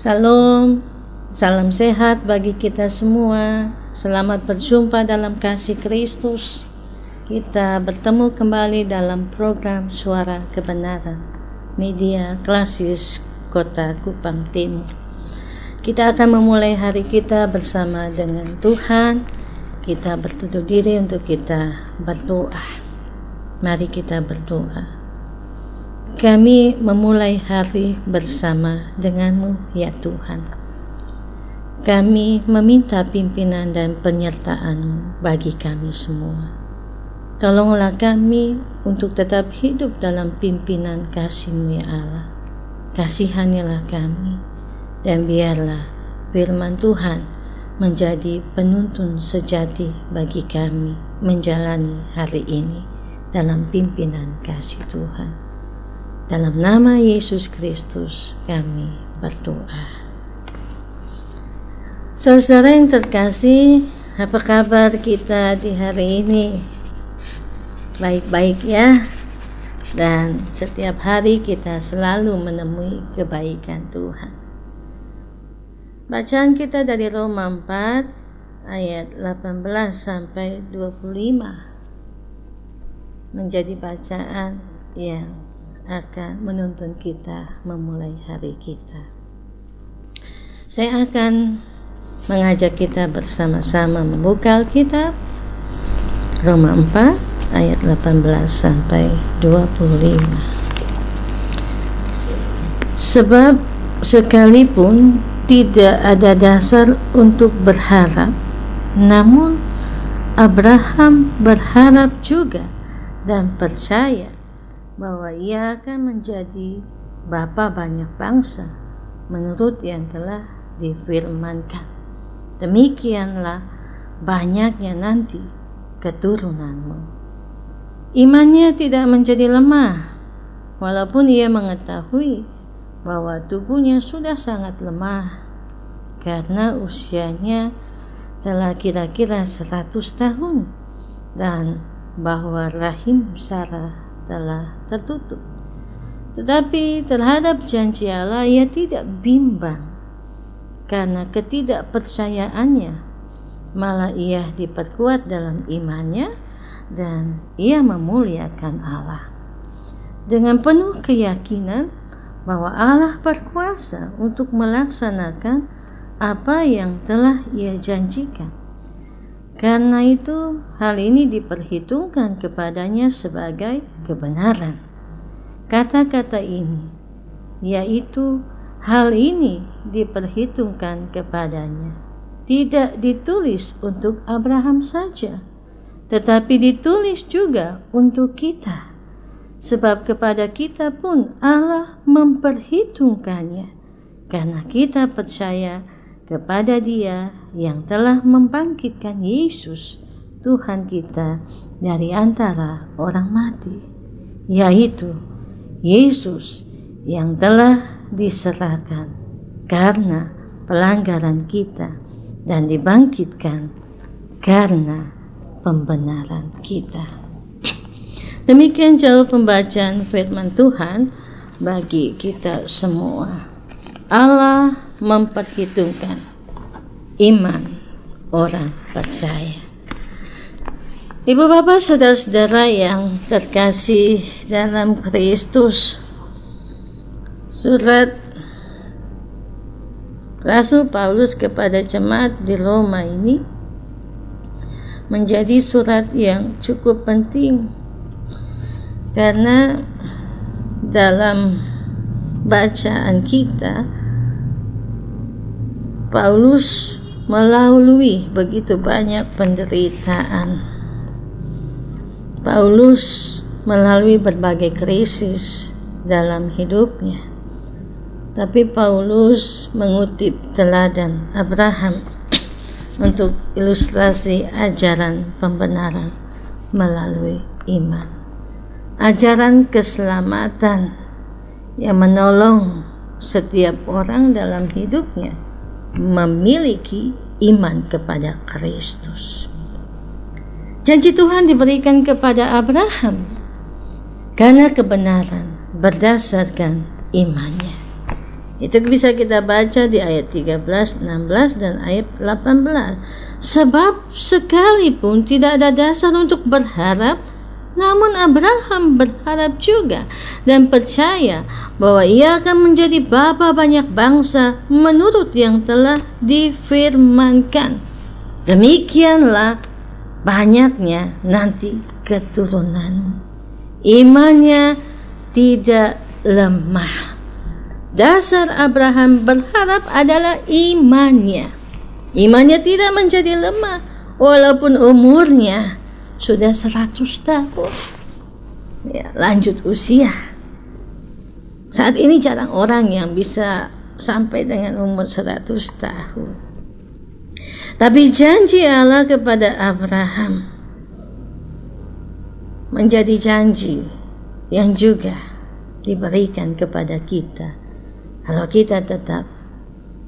Salam, salam sehat bagi kita semua. Selamat berjumpa dalam kasih Kristus. Kita bertemu kembali dalam program Suara Kebenaran, media klasis Kota Kupang Timur. Kita akan memulai hari kita bersama dengan Tuhan. Kita berteduh diri untuk kita berdoa. Mari kita berdoa. Kami memulai hari bersama denganmu ya Tuhan. Kami meminta pimpinan dan penyertaan-Mu bagi kami semua. Tolonglah kami untuk tetap hidup dalam pimpinan kasih-Mu ya Allah. Kasihanilah kami dan biarlah firman Tuhan menjadi penuntun sejati bagi kami menjalani hari ini dalam pimpinan kasih Tuhan. Dalam nama Yesus Kristus kami berdoa. Saudara yang terkasih, apa kabar kita di hari ini? Baik-baik ya. Dan setiap hari kita selalu menemui kebaikan Tuhan. Bacaan kita dari Roma 4 ayat 18 sampai 25 menjadi bacaan yang akan menuntun kita memulai hari kita. Saya akan mengajak kita bersama-sama membuka Alkitab Roma 4 ayat 18 sampai 25. Sebab sekalipun tidak ada dasar untuk berharap, namun Abraham berharap juga dan percaya bahwa ia akan menjadi bapa banyak bangsa menurut yang telah difirmankan. Demikianlah banyaknya nanti keturunanmu. Imannya tidak menjadi lemah, walaupun ia mengetahui bahwa tubuhnya sudah sangat lemah karena usianya telah kira-kira 100 tahun dan bahwa rahim Sarah telah tertutup. Tetapi terhadap janji Allah ia tidak bimbang karena ketidakpercayaannya, malah ia diperkuat dalam imannya dan ia memuliakan Allah dengan penuh keyakinan bahwa Allah berkuasa untuk melaksanakan apa yang telah ia janjikan. Karena itu hal ini diperhitungkan kepadanya sebagai kebenaran. Kata-kata ini, yaitu hal ini diperhitungkan kepadanya, tidak ditulis untuk Abraham saja, tetapi ditulis juga untuk kita. Sebab kepada kita pun Allah memperhitungkannya, karena kita percaya kepada Dia yang telah membangkitkan Yesus Tuhan kita dari antara orang mati, yaitu Yesus yang telah diserahkan karena pelanggaran kita dan dibangkitkan karena pembenaran kita. Demikian jauh pembacaan firman Tuhan bagi kita semua. Allah memperhitungkan iman orang percaya. Ibu bapak saudara-saudara yang terkasih dalam Kristus, surat Rasul Paulus kepada jemaat di Roma ini menjadi surat yang cukup penting, karena dalam bacaan kita Paulus melalui begitu banyak penderitaan. Paulus melalui berbagai krisis dalam hidupnya. Tapi Paulus mengutip teladan Abraham untuk ilustrasi ajaran pembenaran melalui iman. Ajaran keselamatan yang menolong setiap orang dalam hidupnya memiliki iman kepada Kristus. Janji Tuhan diberikan kepada Abraham karena kebenaran berdasarkan imannya. Itu bisa kita baca di ayat 13, 16 dan ayat 18. Sebab sekalipun tidak ada dasar untuk berharap, namun Abraham berharap juga dan percaya bahwa ia akan menjadi bapa banyak bangsa menurut yang telah difirmankan. Demikianlah banyaknya nanti keturunanmu. Imannya tidak lemah. Dasar Abraham berharap adalah imannya. Imannya tidak menjadi lemah walaupun umurnya sudah 100 tahun. Ya, lanjut usia. Saat ini jarang orang yang bisa sampai dengan umur 100 tahun. Tapi janji Allah kepada Abraham menjadi janji yang juga diberikan kepada kita kalau kita tetap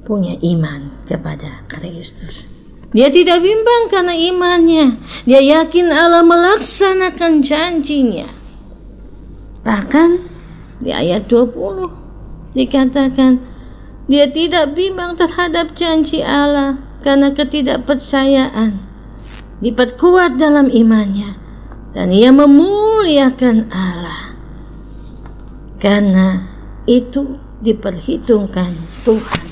punya iman kepada Kristus. Dia tidak bimbang karena imannya. Dia yakin Allah melaksanakan janjinya. Bahkan di ayat 20 dikatakan dia tidak bimbang terhadap janji Allah karena ketidakpercayaan. Diperkuat dalam imannya dan ia memuliakan Allah. Karena itu diperhitungkan Tuhan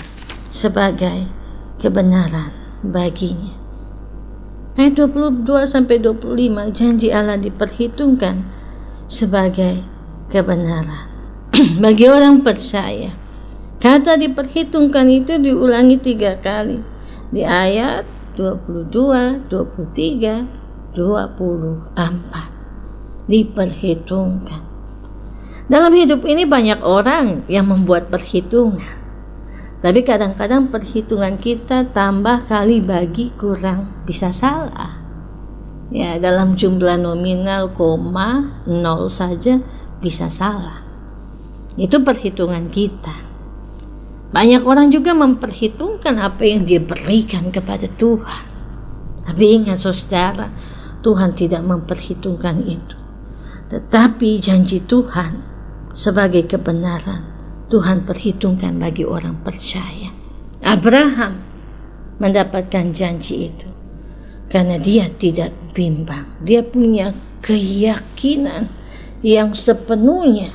sebagai kebenaran baginya. Ayat 22 sampai 25 janji Allah diperhitungkan sebagai kebenaran bagi orang percaya. Kata diperhitungkan itu diulangi 3 kali di ayat 22, 23, 24. Diperhitungkan. Dalam hidup ini banyak orang yang membuat perhitungan. Tapi kadang-kadang perhitungan kita tambah kali bagi kurang bisa salah. Ya, dalam jumlah nominal koma 0 saja bisa salah. Itu perhitungan kita. Banyak orang juga memperhitungkan apa yang dia berikan kepada Tuhan. Tapi ingat saudara, Tuhan tidak memperhitungkan itu. Tetapi janji Tuhan sebagai kebenaran Tuhan perhitungkan bagi orang percaya. Abraham mendapatkan janji itu karena dia tidak bimbang. Dia punya keyakinan yang sepenuhnya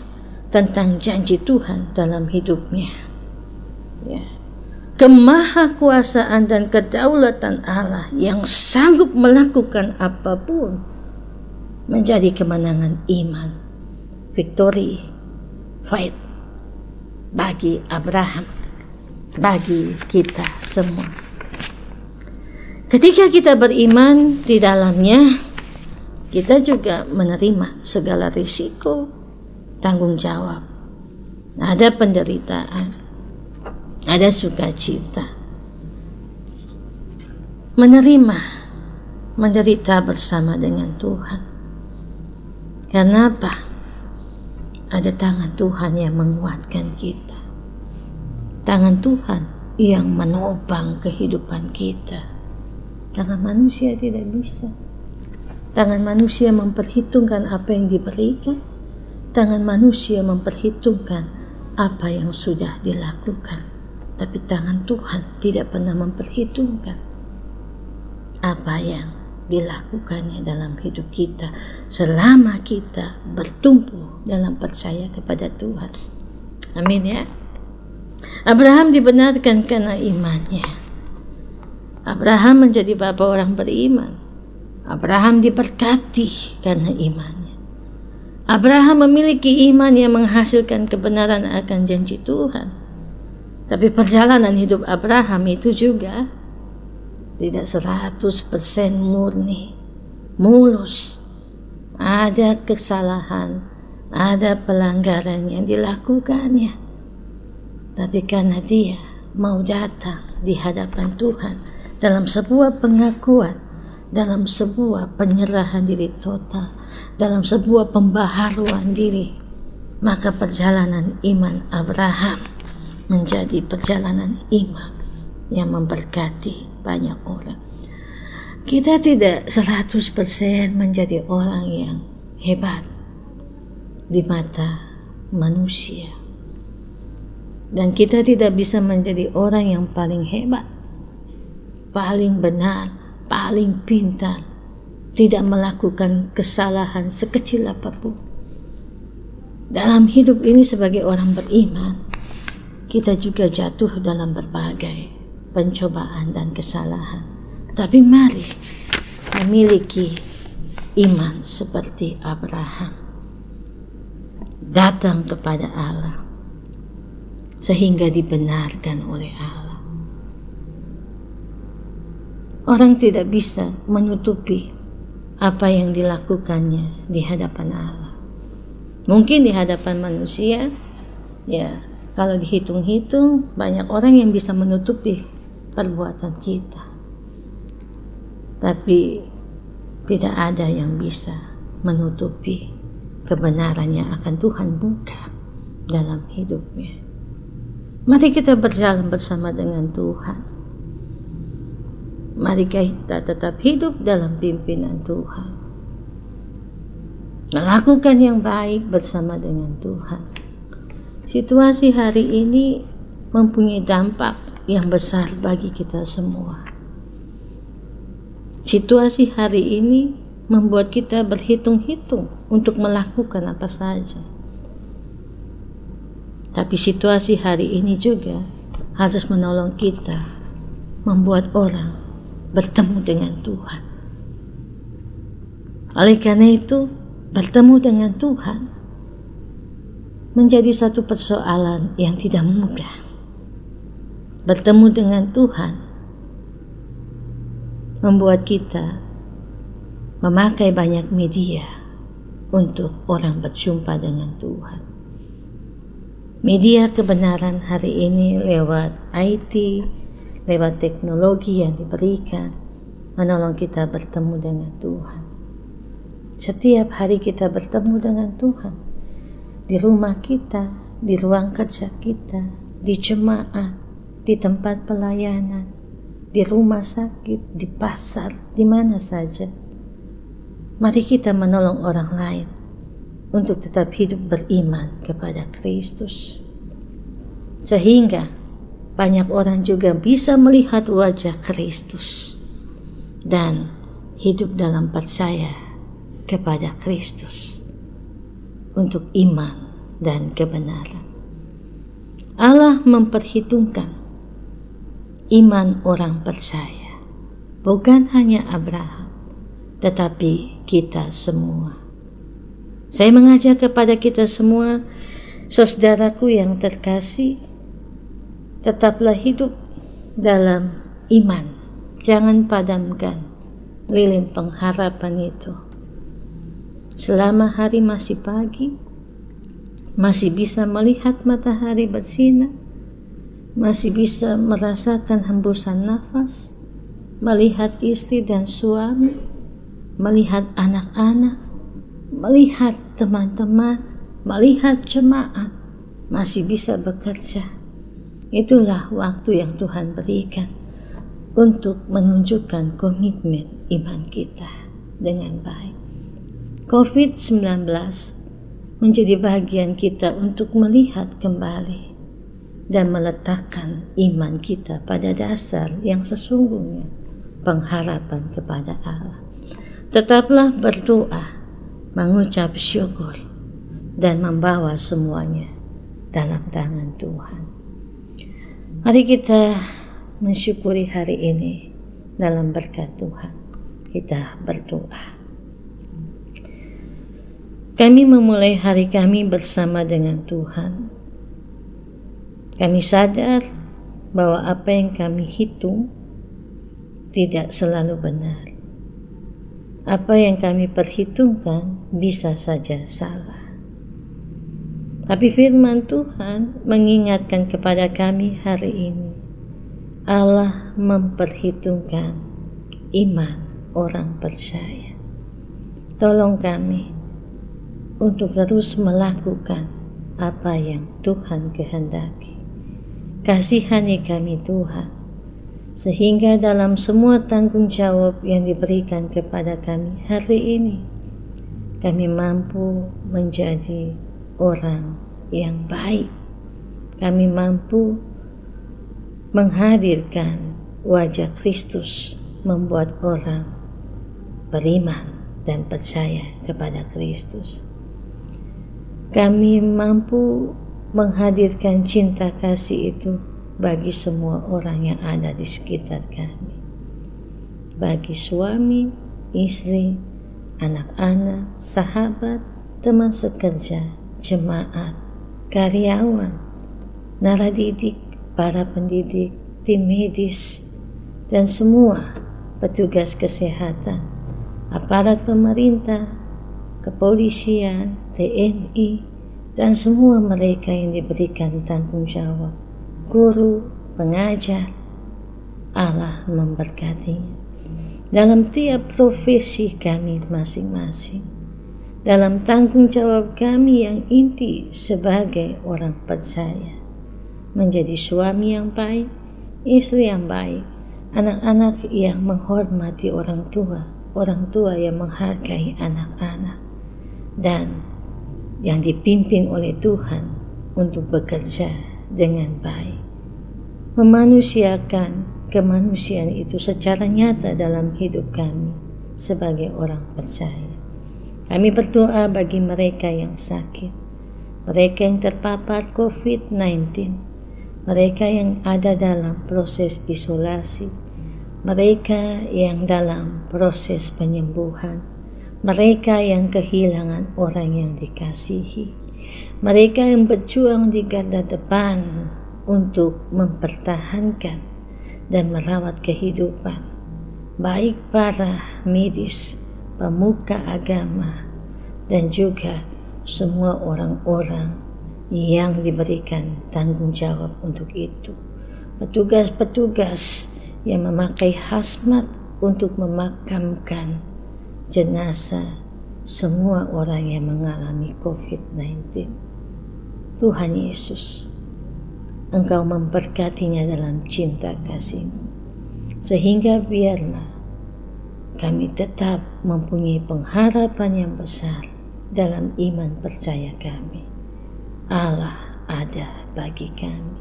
tentang janji Tuhan dalam hidupnya. Ya. Kemahakuasaan dan kedaulatan Allah yang sanggup melakukan apapun menjadi kemenangan iman. Victory, fight bagi Abraham, bagi kita semua. Ketika kita beriman di dalamnya, kita juga menerima segala risiko, tanggung jawab. Ada penderitaan, ada sukacita. Menerima, menderita bersama dengan Tuhan. Karena apa? Ada tangan Tuhan yang menguatkan kita. Tangan Tuhan yang menopang kehidupan kita. Tangan manusia tidak bisa. Tangan manusia memperhitungkan apa yang diberikan. Tangan manusia memperhitungkan apa yang sudah dilakukan. Tapi tangan Tuhan tidak pernah memperhitungkan apa yang dilakukannya dalam hidup kita selama kita bertumbuh dalam percaya kepada Tuhan. Amin ya. Abraham dibenarkan karena imannya. Abraham menjadi bapa orang beriman. Abraham diberkati karena imannya. Abraham memiliki iman yang menghasilkan kebenaran akan janji Tuhan. Tapi perjalanan hidup Abraham itu juga tidak 100% murni, mulus. Ada kesalahan, ada pelanggaran yang dilakukannya. Tapi karena dia mau datang di hadapan Tuhan dalam sebuah pengakuan, dalam sebuah penyerahan diri total, dalam sebuah pembaharuan diri, maka perjalanan iman Abraham menjadi perjalanan iman yang memberkati banyak orang. Kita tidak 100% menjadi orang yang hebat di mata manusia. Dan kita tidak bisa menjadi orang yang paling hebat, paling benar, paling pintar, tidak melakukan kesalahan sekecil apapun. Dalam hidup ini sebagai orang beriman, kita juga jatuh dalam berbagai pencobaan dan kesalahan. Tapi mari memiliki iman seperti Abraham, datang kepada Allah sehingga dibenarkan oleh Allah. Orang tidak bisa menutupi apa yang dilakukannya di hadapan Allah. Mungkin di hadapan manusia, ya kalau dihitung-hitung banyak orang yang bisa menutupi perbuatan kita. Tapi tidak ada yang bisa menutupi kebenaran yang akan Tuhan buka dalam hidupnya. Mari kita berjalan bersama dengan Tuhan. Mari kita tetap hidup dalam pimpinan Tuhan. Melakukan yang baik bersama dengan Tuhan. Situasi hari ini mempunyai dampak yang besar bagi kita semua. Situasi hari ini membuat kita berhitung-hitung untuk melakukan apa saja. Tapi situasi hari ini juga harus menolong kita membuat orang bertemu dengan Tuhan. Oleh karena itu, bertemu dengan Tuhan menjadi satu persoalan yang tidak mudah. Bertemu dengan Tuhan membuat kita memakai banyak media untuk orang berjumpa dengan Tuhan. Media kebenaran hari ini lewat IT, lewat teknologi yang diberikan, menolong kita bertemu dengan Tuhan. Setiap hari kita bertemu dengan Tuhan, di rumah kita, di ruang kerja kita, di jemaat, di tempat pelayanan, di rumah sakit, di pasar, di mana saja. Mari kita menolong orang lain untuk tetap hidup beriman kepada Kristus, sehingga banyak orang juga bisa melihat wajah Kristus dan hidup dalam percaya kepada Kristus untuk iman dan kebenaran. Allah memperhitungkan iman orang percaya, bukan hanya Abraham, tetapi kita semua. Saya mengajak kepada kita semua, saudaraku yang terkasih, tetaplah hidup dalam iman. Jangan padamkan lilin pengharapan itu. Selama hari masih pagi, masih bisa melihat matahari bersinar, masih bisa merasakan hembusan nafas, melihat istri dan suami, melihat anak-anak, melihat teman-teman, melihat jemaat, masih bisa bekerja. Itulah waktu yang Tuhan berikan untuk menunjukkan komitmen iman kita dengan baik. COVID-19 menjadi bagian kita untuk melihat kembali dan meletakkan iman kita pada dasar yang sesungguhnya, pengharapan kepada Allah. Tetaplah berdoa, mengucap syukur, dan membawa semuanya dalam tangan Tuhan. Mari kita mensyukuri hari ini dalam berkat Tuhan. Kita berdoa. Kami memulai hari kami bersama dengan Tuhan. Kami sadar bahwa apa yang kami hitung tidak selalu benar. Apa yang kami perhitungkan bisa saja salah. Tapi firman Tuhan mengingatkan kepada kami hari ini, Allah memperhitungkan iman orang percaya. Tolong kami untuk terus melakukan apa yang Tuhan kehendaki. Kasihani kami Tuhan, sehingga dalam semua tanggung jawab yang diberikan kepada kami hari ini, kami mampu menjadi orang yang baik kami mampu menghadirkan wajah Kristus, membuat orang beriman dan percaya kepada Kristus. Kami mampu menghadirkan cinta kasih itu bagi semua orang yang ada di sekitar kami, bagi suami, istri, anak-anak, sahabat, teman sekerja, jemaat, karyawan, naradidik, para pendidik, tim medis, dan semua petugas kesehatan, aparat pemerintah, kepolisian, TNI, dan semua mereka yang diberikan tanggung jawab, guru, pengajar. Allah memberkatinya dalam tiap profesi kami masing-masing, dalam tanggung jawab kami yang inti sebagai orang percaya, menjadi suami yang baik, istri yang baik, anak-anak yang menghormati orang tua yang menghargai anak-anak, dan yang dipimpin oleh Tuhan untuk bekerja dengan baik, memanusiakan kemanusiaan itu secara nyata dalam hidup kami sebagai orang percaya. Kami berdoa bagi mereka yang sakit, mereka yang terpapar COVID-19, mereka yang ada dalam proses isolasi, mereka yang dalam proses penyembuhan, mereka yang kehilangan orang yang dikasihi, mereka yang berjuang di garda depan untuk mempertahankan dan merawat kehidupan, baik para medis, pemuka agama, dan juga semua orang-orang yang diberikan tanggung jawab untuk itu. Petugas-petugas yang memakai hazmat untuk memakamkan jenazah semua orang yang mengalami COVID-19. Tuhan Yesus, Engkau memberkatinya dalam cinta kasih-Mu, sehingga biarlah kami tetap mempunyai pengharapan yang besar dalam iman percaya kami. Allah ada bagi kami.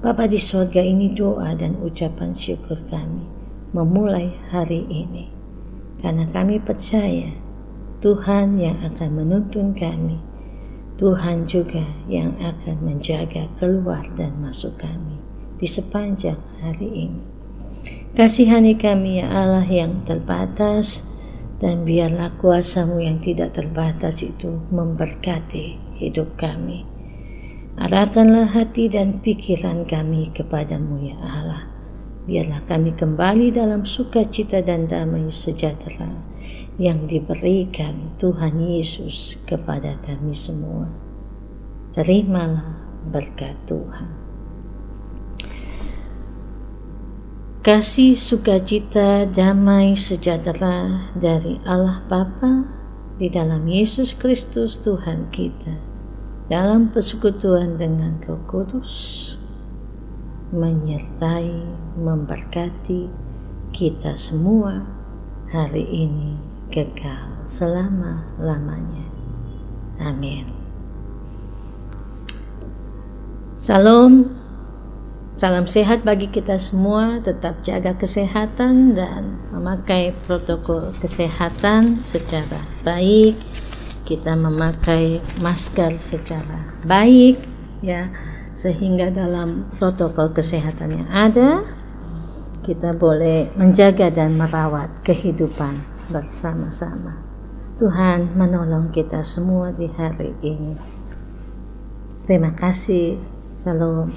Bapa di sorga, ini doa dan ucapan syukur kami memulai hari ini, karena kami percaya Tuhan yang akan menuntun kami, Tuhan juga yang akan menjaga keluar dan masuk kami di sepanjang hari ini. Kasihani kami ya Allah yang terbatas, dan biarlah kuasa-Mu yang tidak terbatas itu memberkati hidup kami. Arahkanlah hati dan pikiran kami kepada-Mu ya Allah. Biarlah kami kembali dalam sukacita dan damai sejahtera yang diberikan Tuhan Yesus kepada kami semua. Terimalah berkat Tuhan. Kasih, sukacita, damai, sejahtera dari Allah Bapa di dalam Yesus Kristus Tuhan kita, dalam persekutuan dengan Roh Kudus, menyertai, memberkati kita semua hari ini kekal selama-lamanya. Amin. Salam. Salam sehat bagi kita semua, tetap jaga kesehatan dan memakai protokol kesehatan secara baik. Kita memakai masker secara baik ya, sehingga dalam protokol kesehatan yang ada kita boleh menjaga dan merawat kehidupan bersama-sama. Tuhan menolong kita semua di hari ini. Terima kasih. Shalom.